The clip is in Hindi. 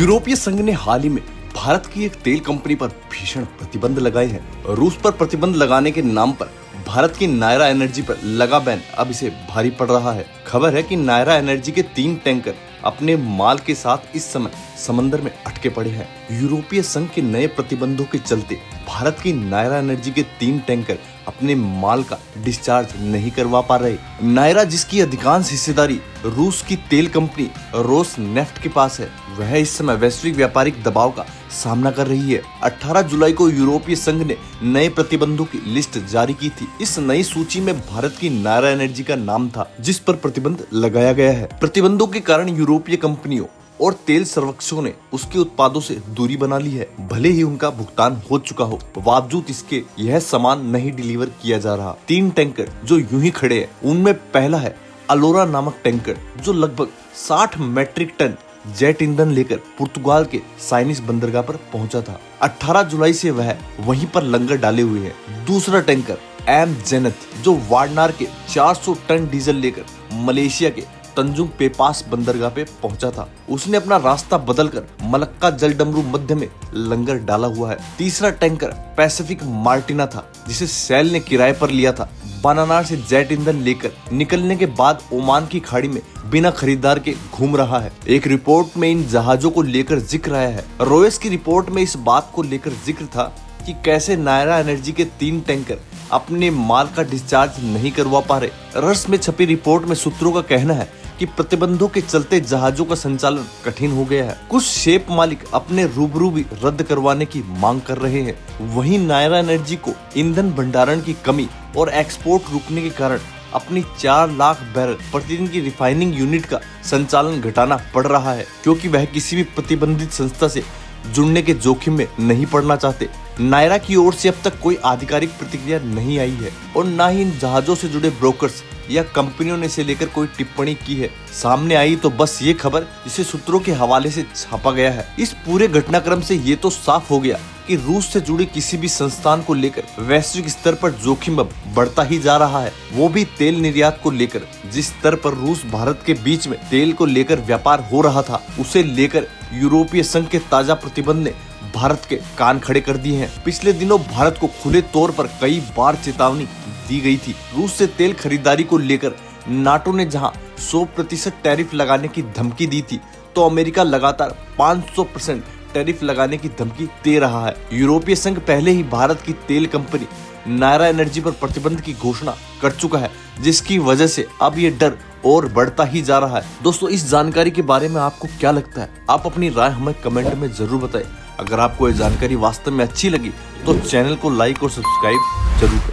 यूरोपीय संघ ने हाल ही में भारत की एक तेल कंपनी पर भीषण प्रतिबंध लगाए हैं। रूस पर प्रतिबंध लगाने के नाम पर भारत की नायरा एनर्जी पर लगा बैन अब इसे भारी पड़ रहा है। खबर है कि नायरा एनर्जी के 3 टैंकर अपने माल के साथ इस समय समंदर में अटके पड़े हैं। यूरोपीय संघ के नए प्रतिबंधों के चलते भारत की नायरा एनर्जी के 3 टैंकर अपने माल का डिस्चार्ज नहीं करवा पा रहे। नायरा, जिसकी अधिकांश हिस्सेदारी रूस की तेल कंपनी रोसनेफ्ट के पास है, वह इस समय वैश्विक व्यापारिक दबाव का सामना कर रही है। 18 जुलाई को यूरोपीय संघ ने नए प्रतिबंधों की लिस्ट जारी की थी। इस नई सूची में भारत की नायरा एनर्जी का नाम था, जिस पर प्रतिबंध लगाया गया है। प्रतिबंधों के कारण यूरोपीय कंपनियों और तेल सर्वेक्षकों ने उसके उत्पादों से दूरी बना ली है। भले ही उनका भुगतान हो चुका हो, बावजूद इसके यह सामान नहीं डिलीवर किया जा रहा। 3 टैंकर जो यूं ही खड़े हैं, उनमें पहला है अलोरा नामक टैंकर, जो लगभग 60 मैट्रिक टन जेट ईंधन लेकर पुर्तगाल के साइनिस बंदरगाह पर पहुंचा था। 18 जुलाई से वह वहीं पर लंगर डाले हुए है। दूसरा टैंकर एम जेनेथ, जो वारनार के 400 टन डीजल लेकर मलेशिया के तंजुंग पेपास बंदरगाह पे पहुंचा था। उसने अपना रास्ता बदलकर मलक्का जलडमरू मध्य में लंगर डाला हुआ है। तीसरा टैंकर पैसिफिक मार्टिना था, जिसे सेल ने किराए पर लिया था। बानानार से जेट ईंधन लेकर निकलने के बाद ओमान की खाड़ी में बिना खरीदार के घूम रहा है। एक रिपोर्ट में इन जहाजों को लेकर जिक्र आया है। रॉयस की रिपोर्ट में इस बात को लेकर जिक्र था कि कैसे नायरा एनर्जी के 3 टैंकर अपने माल का डिस्चार्ज नहीं करवा पा रहे। रस में छपी रिपोर्ट में सूत्रों का कहना है कि प्रतिबंधों के चलते जहाजों का संचालन कठिन हो गया है। कुछ शेप मालिक अपने रूबरू भी रद्द करवाने की मांग कर रहे हैं। वहीं नायरा एनर्जी को ईंधन भंडारण की कमी और एक्सपोर्ट रुकने के कारण अपनी 4 लाख बैरल प्रतिदिन की रिफाइनिंग यूनिट का संचालन घटाना पड़ रहा है, क्योंकि वह किसी भी प्रतिबंधित संस्था से जुड़ने के जोखिम में नहीं पड़ना चाहते। नायरा की ओर से अब तक कोई आधिकारिक प्रतिक्रिया नहीं आई है और न ही इन जहाजों से जुड़े ब्रोकर्स या कंपनियों ने इसे लेकर कोई टिप्पणी की है। सामने आई तो बस ये खबर, जिसे सूत्रों के हवाले से छापा गया है। इस पूरे घटनाक्रम से ये तो साफ हो गया कि रूस से जुड़े किसी भी संस्थान को लेकर वैश्विक स्तर पर जोखिम अब बढ़ता ही जा रहा है, वो भी तेल निर्यात को लेकर। जिस स्तर पर रूस भारत के बीच में तेल को लेकर व्यापार हो रहा था, उसे लेकर यूरोपीय संघ के ताजा प्रतिबंध ने भारत के कान खड़े कर दिए हैं। पिछले दिनों भारत को खुले तौर पर कई बार चेतावनी दी गई थी। रूस से तेल खरीदारी को लेकर नाटो ने जहां 100% टैरिफ लगाने की धमकी दी थी, तो अमेरिका लगातार 500% टैरिफ लगाने की धमकी दे रहा है। यूरोपीय संघ पहले ही भारत की तेल कंपनी नायरा एनर्जी पर प्रतिबंध की घोषणा कर चुका है, जिसकी वजह से अब ये डर और बढ़ता ही जा रहा है। दोस्तों, इस जानकारी के बारे में आपको क्या लगता है? आप अपनी राय हमें कमेंट में जरूर बताएं। अगर आपको ये जानकारी वास्तव में अच्छी लगी तो चैनल को लाइक और सब्सक्राइब जरूर करें।